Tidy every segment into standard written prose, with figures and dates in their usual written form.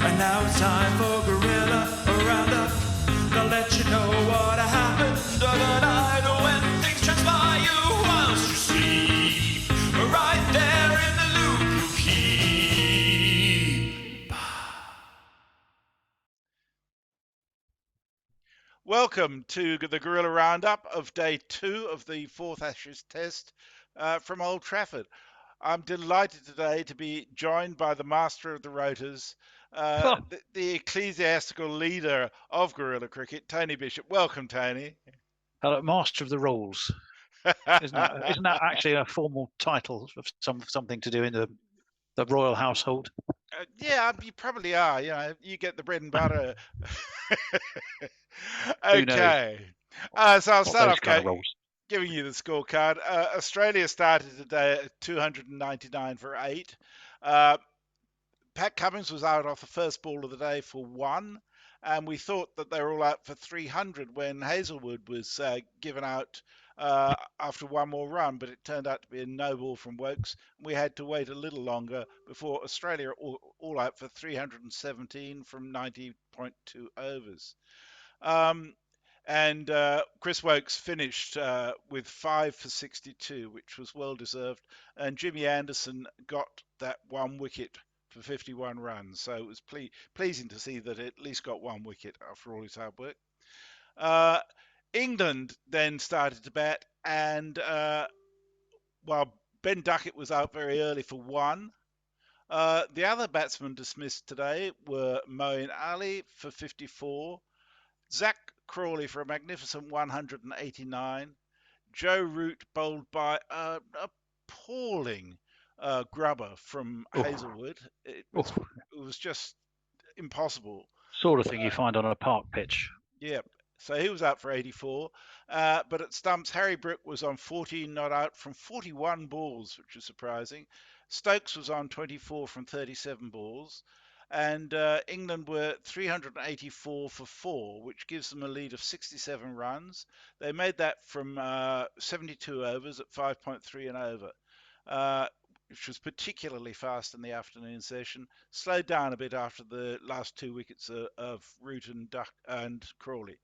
And now it's time for Guerilla Roundup. They'll let you know what happened overnight when things transpire you whilst you sleep. Right there in the loop you keep. Welcome to the Guerilla Roundup of day 2 of the 4th Ashes Test from Old Trafford. I'm delighted today to be joined by the master of the rotors, the ecclesiastical leader of guerrilla cricket, Tony Bishop. Welcome, Tony. Hello, master of the rules. Isn't that actually a formal title of something to do in the royal household? Yeah, you probably are. You know, you get the bread and butter. Who knows? Okay. So I'll start off giving you the scorecard. Australia started today at 299 for 8. Pat Cummins was out off the first ball of the day for 1, and we thought that they were all out for 300 when Hazelwood was given out after one more run, but it turned out to be a no ball from Wokes. We had to wait a little longer before Australia all out for 317 from 90.2 overs. And Chris Wokes finished with 5 for 62, which was well deserved, and Jimmy Anderson got that 1 wicket for 51 runs. So it was pleasing to see that it at least got 1 wicket after all his hard work. England then started to bat, and while Ben Duckett was out very early for 1, the other batsmen dismissed today were Moeen Ali for 54, Zach Crawley for a magnificent 189, Joe Root bowled by an appalling grubber from Hazelwood. It was just impossible. Sort of thing you find on a park pitch. Yeah. So he was out for 84. But at stumps, Harry Brook was on 14 not out from 41 balls, which was surprising. Stokes was on 24 from 37 balls. And England were 384 for 4, which gives them a lead of 67 runs. They made that from 72 overs at 5.3 and over, which was particularly fast in the afternoon session. Slowed down a bit after the last 2 wickets of Root and Crawley.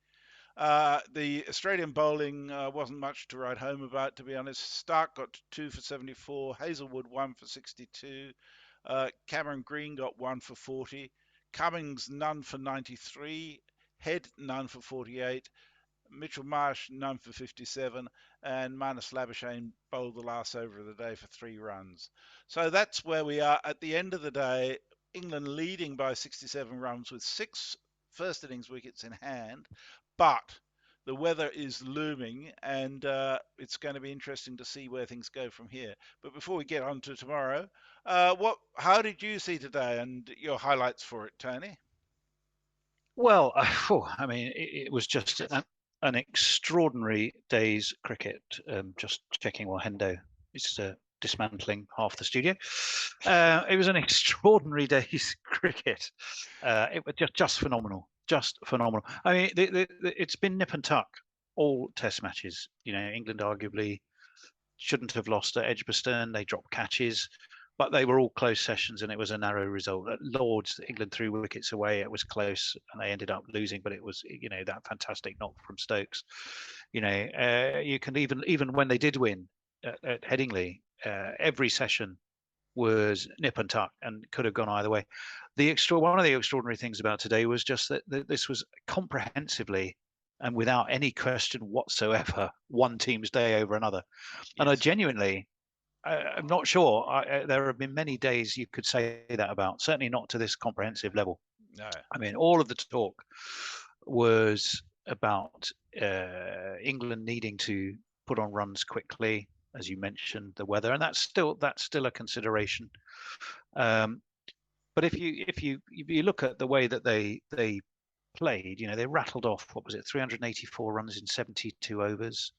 The Australian bowling wasn't much to write home about, to be honest. Stark got 2 for 74, Hazelwood 1 for 62, Cameron Green got 1 for 40, Cummings none for 93, Head none for 48, Mitchell Marsh none for 57, and Marnus Labuschagne bowled the last over of the day for 3 runs. So that's where we are at the end of the day. England leading by 67 runs with 6 first innings wickets in hand, but the weather is looming, and it's going to be interesting to see where things go from here. But before we get on to tomorrow, how did you see today and your highlights for it, Tony? Well, I mean, it was just an extraordinary day's cricket. Just checking while Hendo is dismantling half the studio. It was an extraordinary day's cricket. It was just phenomenal. Just phenomenal. I mean, it's been nip and tuck all Test matches. You know, England arguably shouldn't have lost at Edgbaston. They dropped catches, but they were all close sessions, and it was a narrow result. At Lords, England threw wickets away. It was close, and they ended up losing. But it was, you know, that fantastic knock from Stokes. You know, you can even when they did win at Headingley, every session was nip and tuck and could have gone either way. One of the extraordinary things about today was just that this was comprehensively and without any question whatsoever one team's day over another. Yes. And I genuinely, I'm not sure. There have been many days you could say that about, certainly not to this comprehensive level. No. I mean, all of the talk was about England needing to put on runs quickly, as you mentioned, the weather, and that's still a consideration. But if you look at the way that they played, you know, they rattled off, what was it, 384 runs in 72 overs.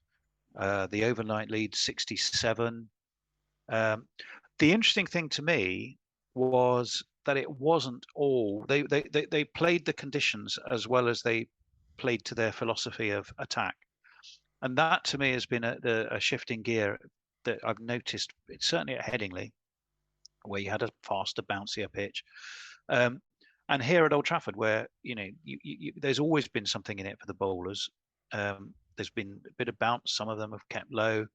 The overnight lead 67. The interesting thing to me was that it wasn't all they played the conditions as well as they played to their philosophy of attack. And that, to me, has been a shift in gear that I've noticed. It's certainly at Headingley, where you had a faster, bouncier pitch. And here at Old Trafford, where there's always been something in it for the bowlers. There's been a bit of bounce. Some of them have kept low.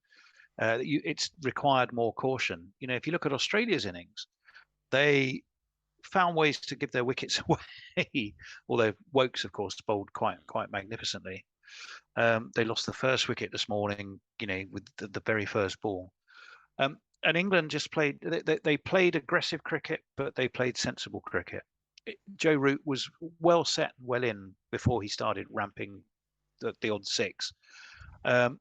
It's required more caution. If you look at Australia's innings, they found ways to give their wickets away. Although Wokes, of course, bowled quite magnificently. They lost the first wicket this morning, with the very first ball. And England just played. They played aggressive cricket, but they played sensible cricket. Joe Root was well set and well in before he started ramping the odd six. And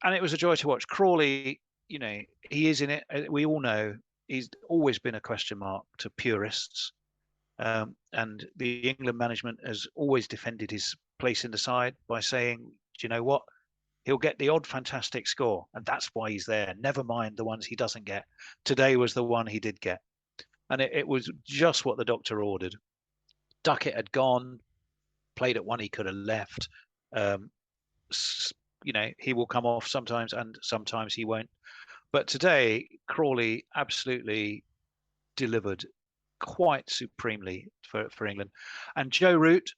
it was a joy to watch. Crawley, he is in it. We all know he's always been a question mark to purists. And the England management has always defended his place in the side by saying, do you know what? He'll get the odd fantastic score, and that's why he's there. Never mind the ones he doesn't get. Today was the one he did get. And it was just what the doctor ordered. Duckett had gone, played at one he could have left. He will come off sometimes, and sometimes he won't. But today, Crawley absolutely delivered quite supremely for England. And Joe Root,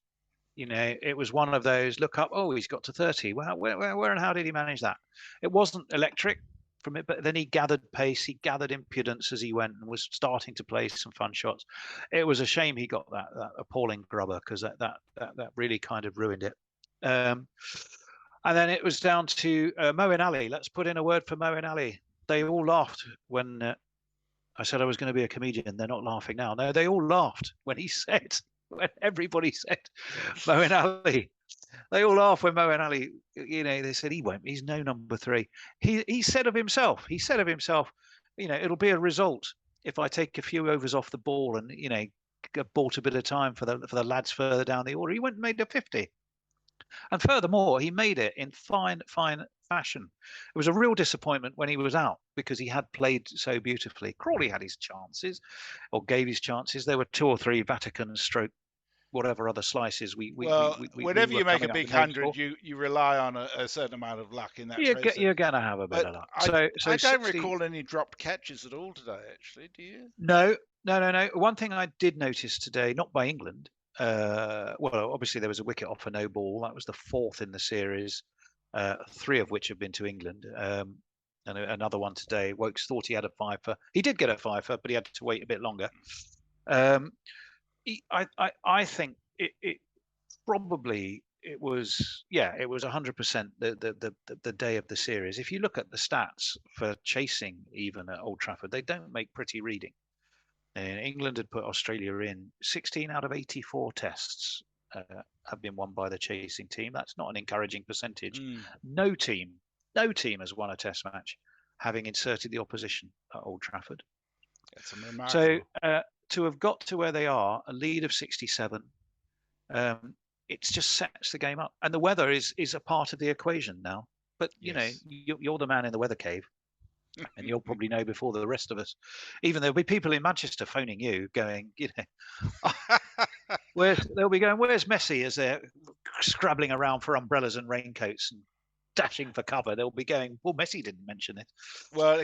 it was one of those, look up, oh, he's got to 30. Well, where and how did he manage that? It wasn't electric from it, but then he gathered pace, he gathered impudence as he went and was starting to play some fun shots. It was a shame he got that appalling grubber, because that really kind of ruined it. And then it was down to Moeen Ali. Let's put in a word for Moeen Ali. They all laughed when I said I was going to be a comedian. They're not laughing now. No, they all laughed when everybody said Moeen Ali. They all laugh when Moeen Ali, they said he won't. He's no number 3. He said of himself, it'll be a result if I take a few overs off the ball and, bought a bit of time for the lads further down the order. He went and made a 50. And furthermore, he made it in fine fashion. It was a real disappointment when he was out, because he had played so beautifully. Crawley had his chances, or gave his chances. There were 2 or 3 Vatican stroke whatever other slices whenever you make a big 100, you rely on a certain amount of luck in that process. You're going to have a bit of luck. I don't recall any dropped catches at all today, actually. Do you? No. One thing I did notice today, not by England, well, obviously there was a wicket off a no ball. That was the 4th in the series, 3 of which have been to England. And another one today. Wokes thought he had a 5-fer. He did get a 5-fer, but he had to wait a bit longer. I think it probably it was 100% the day of the series. If you look at the stats for chasing, even at Old Trafford, they don't make pretty reading. And England had put Australia in 16 out of 84 tests have been won by the chasing team. That's not an encouraging percentage. No team has won a test match having inserted the opposition at Old Trafford. That's remarkable. So to have got to where they are, a lead of 67, it just sets the game up. And the weather is a part of the equation now. But, you're the man in the weather cave. And you'll probably know before the rest of us. Even there'll be people in Manchester phoning you going, they'll be going, where's Messi, as they're scrabbling around for umbrellas and raincoats and dashing for cover. They'll be going, well, Messi didn't mention it. Well,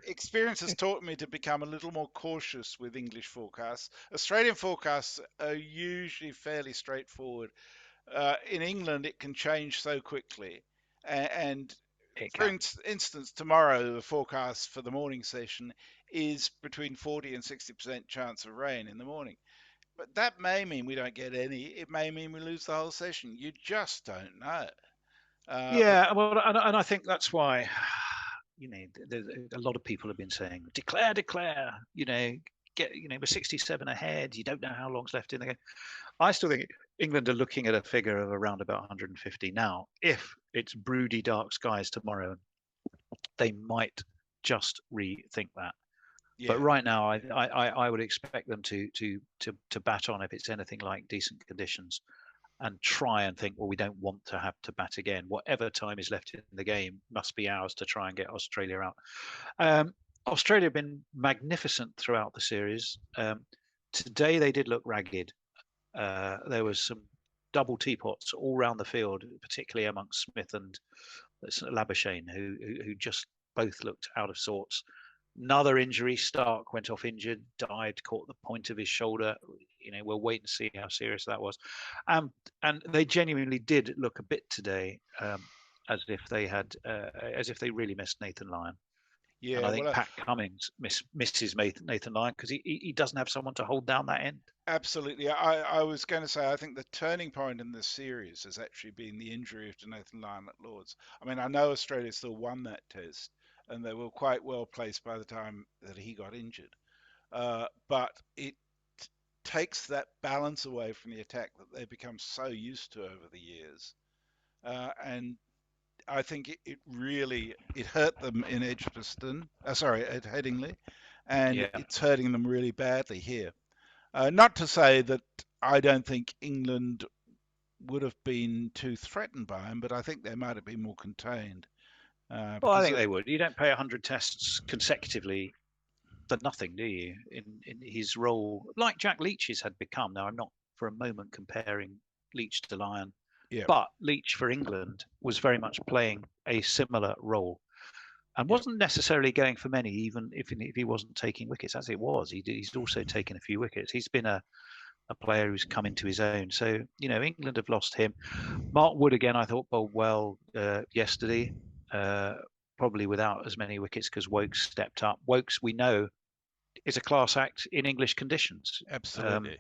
experience has taught me to become a little more cautious with English forecasts. Australian forecasts are usually fairly straightforward. In England, it can change so quickly. And for instance, tomorrow, the forecast for the morning session is between 40 and 60% chance of rain in the morning. But that may mean we don't get any. It may mean we lose the whole session. You just don't know. Well, and I think that's why, a lot of people have been saying, declare, we're 67 ahead. You don't know how long's left in the game. I still think England are looking at a figure of around about 150 now. If it's broody dark skies tomorrow, they might just rethink that. Yeah. But right now, I would expect them to bat on if it's anything like decent conditions, and try and think, well, we don't want to have to bat again. Whatever time is left in the game must be ours to try and get Australia out. Australia have been magnificent throughout the series. Today they did look ragged. There was some double teapots all round the field, particularly amongst Smith and Labuschagne, who just both looked out of sorts. Another injury, Stark went off injured, died, caught the point of his shoulder. we'll wait and see how serious that was. And they genuinely did look a bit today as if they really missed Nathan Lyon. And Yeah, I think well, Pat Cummings misses Nathan Lyon because he doesn't have someone to hold down that end. absolutely. I was going to say, I think the turning point in this series has actually been the injury to Nathan Lyon at Lords. I mean, I know Australia still won that test, and they were quite well placed by the time that he got injured. But it takes that balance away from the attack that they've become so used to over the years. And I think it really hurt them in Edgbaston. Sorry, at Headingley, and Yeah. it's hurting them really badly here. Not to say that I don't think England would have been too threatened by him, but I think they might have been more contained. Well, I Because think they would. You don't play 100 tests consecutively for nothing, do you? In his role, like Jack Leach's had become. Now, I'm not for a moment comparing Leach to Lyon, yeah, but Leach for England was very much playing a similar role and yeah, wasn't necessarily going for many, even if he wasn't taking wickets as it was. He's also taken a few wickets. He's been a player who's come into his own. So, England have lost him. Mark Wood again, I thought bowled well yesterday, probably without as many wickets because Wokes stepped up. Wokes, we know, is a class act in English conditions. absolutely.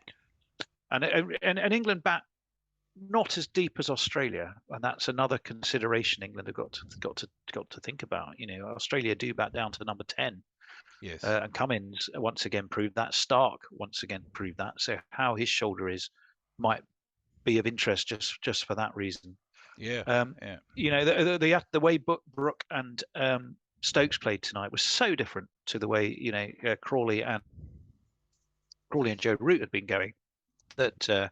And England bat not as deep as Australia, and that's another consideration England have got to think about. Australia do bat down to number 10. Yes. And Cummins once again proved that. Stark once again proved that. So how his shoulder is might be of interest just for that reason. Yeah. The way Brooke and Stokes played tonight was so different to the way Crawley and Joe Root had been going that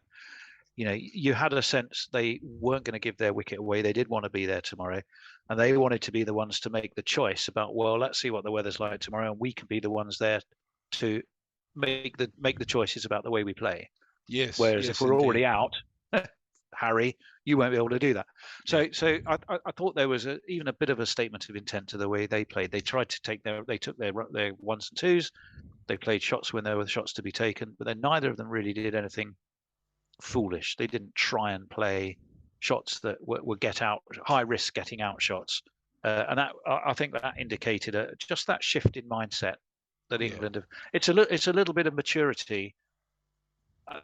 you had a sense they weren't going to give their wicket away. They did want to be there tomorrow, and they wanted to be the ones to make the choice about, well, let's see what the weather's like tomorrow, and we can be the ones there to make the choices about the way we play. Yes. Whereas yes, if we're indeed. already out, Harry, you won't be able to do that. So I thought there was even a bit of a statement of intent to the way they played. They tried to took their ones and twos. They played shots when there were shots to be taken, but then neither of them really did anything foolish. They didn't try and play shots that were get out, high risk getting out shots, and that I think that indicated just that shift in mindset that England have. It's a little bit of maturity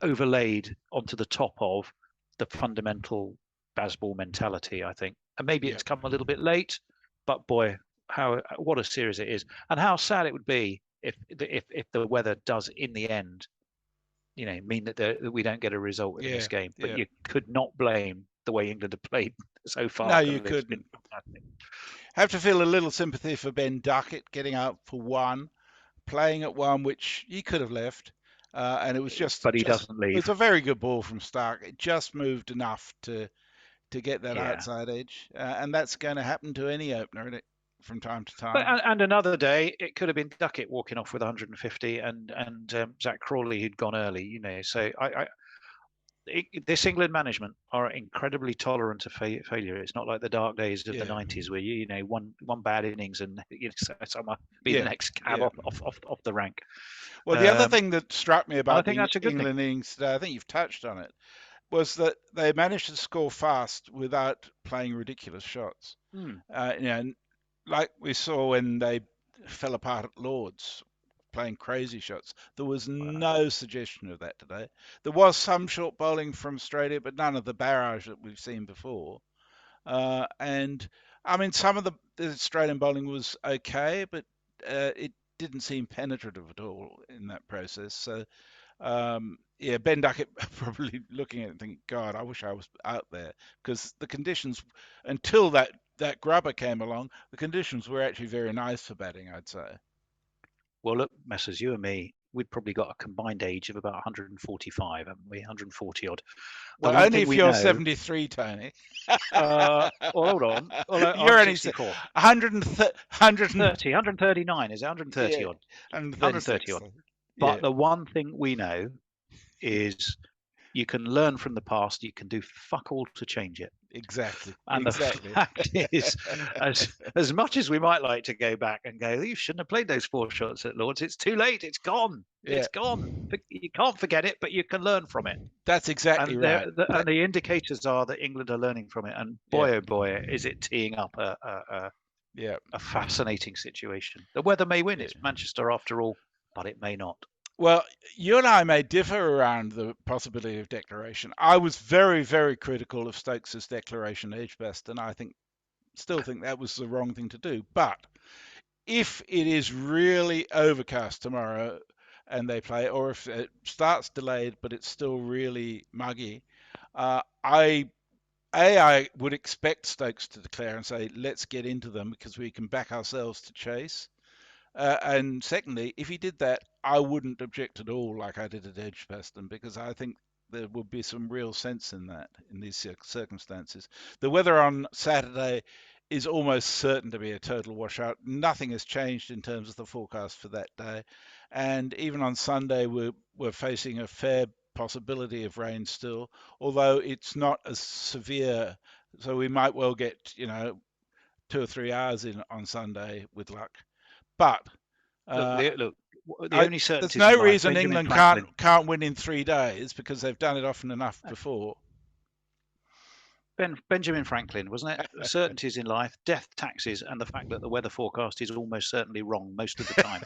overlaid onto the top of the fundamental baseball mentality, I think, and maybe it's come a little bit late, but boy, what a series it is, and how sad it would be if the weather does in the end mean that we don't get a result in this game. But you could not blame the way England have played so far. No, you couldn't. Have to feel a little sympathy for Ben Duckett getting out for one, playing at one, which he could have left. And it was but he doesn't leave. It was a very good ball from Stark. It just moved enough to get that outside edge. And that's going to happen to any opener from time to time. But, and another day, it could have been Duckett walking off with 150 and Zach Crawley who'd gone early, So this England management are incredibly tolerant of failure. It's not like the dark days of the 90s where one bad innings and someone be the next cab off the rank. Well, the other thing that struck me about the England innings today, I think you've touched on it, was that they managed to score fast without playing ridiculous shots. Like we saw when they fell apart at Lords, playing crazy shots. There was no suggestion of that today. There was some short bowling from Australia, but none of the barrage that we've seen before. And I mean, some of the Australian bowling was okay, but it didn't seem penetrative at all in that process. So, Ben Duckett probably looking at it and thinking, God, I wish I was out there, because the conditions, until that grubber came along, the conditions were actually very nice for batting, I'd say. Well, look, Messers, you and me, we'd probably got a combined age of about 145, haven't we? 140 odd. Well, only if you're 73, Tony. Well, hold on. Well, you're only 64. 139, is it? 130 odd. 130 odd. But the one thing we know is you can learn from the past. You can do fuck all to change it. Exactly. And Exactly. the fact is, as much as we might like to go back and go, you shouldn't have played those 4 shots at Lords. It's too late. It's gone. Yeah. It's gone. You can't forget it, but you can learn from it. That's exactly And right. and the indicators are that England are learning from it. And boy, Yeah. oh boy, is it teeing up Yeah. a fascinating situation. The weather may win. Yeah. It's Manchester after all, but it may not. Well, you and I may differ around the possibility of declaration. I was very, very critical of Stokes's declaration at Edgbaston. I still think that was the wrong thing to do. But if it is really overcast tomorrow and they play, or if it starts delayed but it's still really muggy, I would expect Stokes to declare and say, let's get into them because we can back ourselves to chase. And secondly, if he did that, I wouldn't object at all like I did at Edgbaston, because I think there would be some real sense in that in these circumstances. The weather on Saturday is almost certain to be a total washout. Nothing has changed in terms of the forecast for that day. And even on Sunday, we're facing a fair possibility of rain still, although it's not as severe. So we might well get, 2 or 3 hours in on Sunday with luck. But Look, the only there's certainty no reason England Franklin, can't win in 3 days, because they've done it often enough before. Benjamin Franklin, wasn't it? Certainties in life, death, taxes, and the fact that the weather forecast is almost certainly wrong most of the time.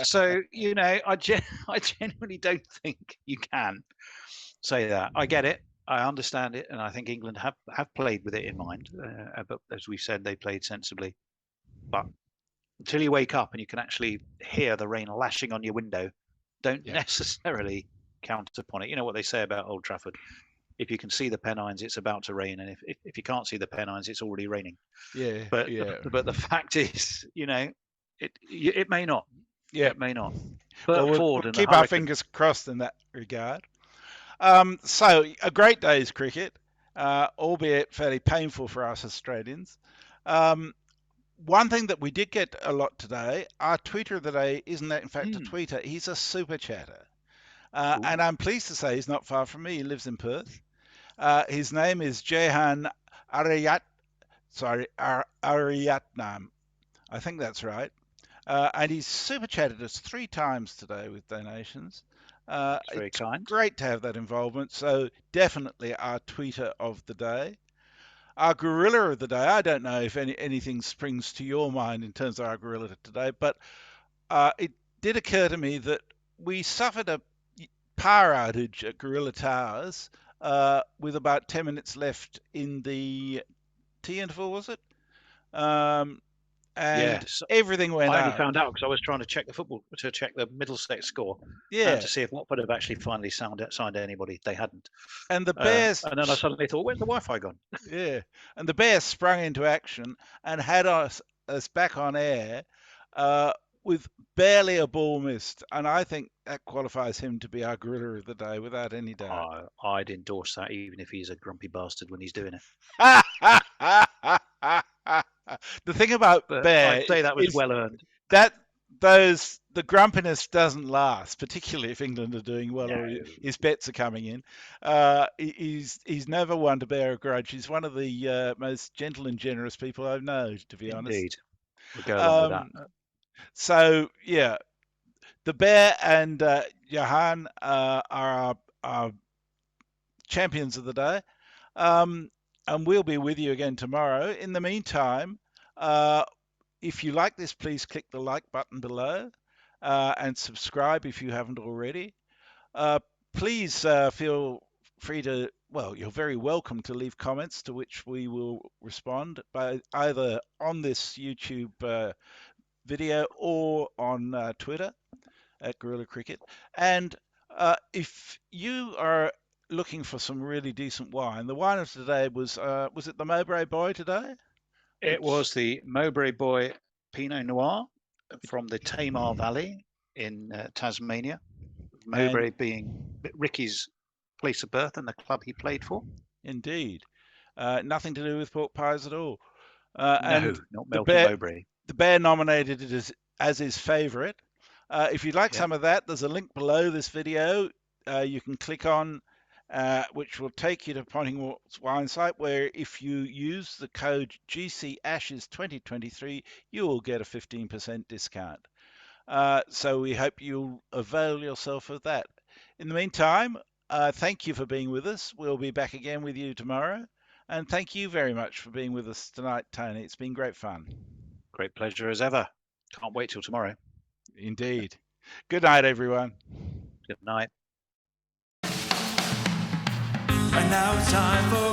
So I genuinely don't think you can say that. I get it. I understand it, and I think England have played with it in mind. But as we said, they played sensibly. But until you wake up and you can actually hear the rain lashing on your window, don't necessarily count upon it. You know what they say about Old Trafford: if you can see the Pennines, it's about to rain, and if you can't see the Pennines, it's already raining. Yeah. But the fact is, it may not. Yeah, it may not. But we'll keep our fingers crossed in that regard. So a great day's cricket, albeit fairly painful for us Australians. One thing that we did get a lot today, our tweeter of the day isn't in fact a tweeter, he's a super chatter. And I'm pleased to say he's not far from me. He lives in Perth. His name is Jehan Ariatnam. I think that's right. And he's super chatted us 3 times today with donations. That's very kind. Great to have that involvement. So definitely our tweeter of the day. Our gorilla of the day, I don't know if anything springs to your mind in terms of our gorilla today, but it did occur to me that we suffered a power outage at Guerilla Towers with about 10 minutes left in the tea interval, was it? And everything went out. I only found out because I was trying to check the Middlesex score. To see if Watford have actually finally signed anybody. They hadn't. And the Bears. And then I suddenly thought, where's the Wi-Fi gone? Yeah. And the Bears sprung into action and had us back on air with barely a ball missed. And I think that qualifies him to be our gorilla of the day without any doubt. I'd endorse that, even if he's a grumpy bastard when he's doing it. The thing about Bear, I'd say that was well earned. The grumpiness doesn't last, particularly if England are doing well or his bets are coming in. He's never one to bear a grudge. He's one of the most gentle and generous people I know, to be honest. Indeed, we'll go along with that. So the Bear and Johan are our champions of the day. And we'll be with you again tomorrow. In the meantime, if you like this, please click the like button below and subscribe if you haven't already. Please feel free to, you're very welcome to leave comments to which we will respond by either on this YouTube video or on Twitter at Guerilla Cricket. And if you are looking for some really decent wine, the wine of today was it the Mowbray Boy today? It was the Mowbray Boy Pinot Noir from the Tamar Valley in Tasmania. Mowbray being Ricky's place of birth and the club he played for. Indeed. Nothing to do with pork pies at all. No, not Melton Mowbray. The Bear nominated it as his favourite. If you'd like some of that, there's a link below this video you can click on which will take you to Pottingwall's wine site, where if you use the code GCAshes2023, you will get a 15% discount. So we hope you'll avail yourself of that. In the meantime, thank you for being with us. We'll be back again with you tomorrow. And thank you very much for being with us tonight, Tony. It's been great fun. Great pleasure as ever. Can't wait till tomorrow. Indeed. Good night, everyone. Good night. And now it's time for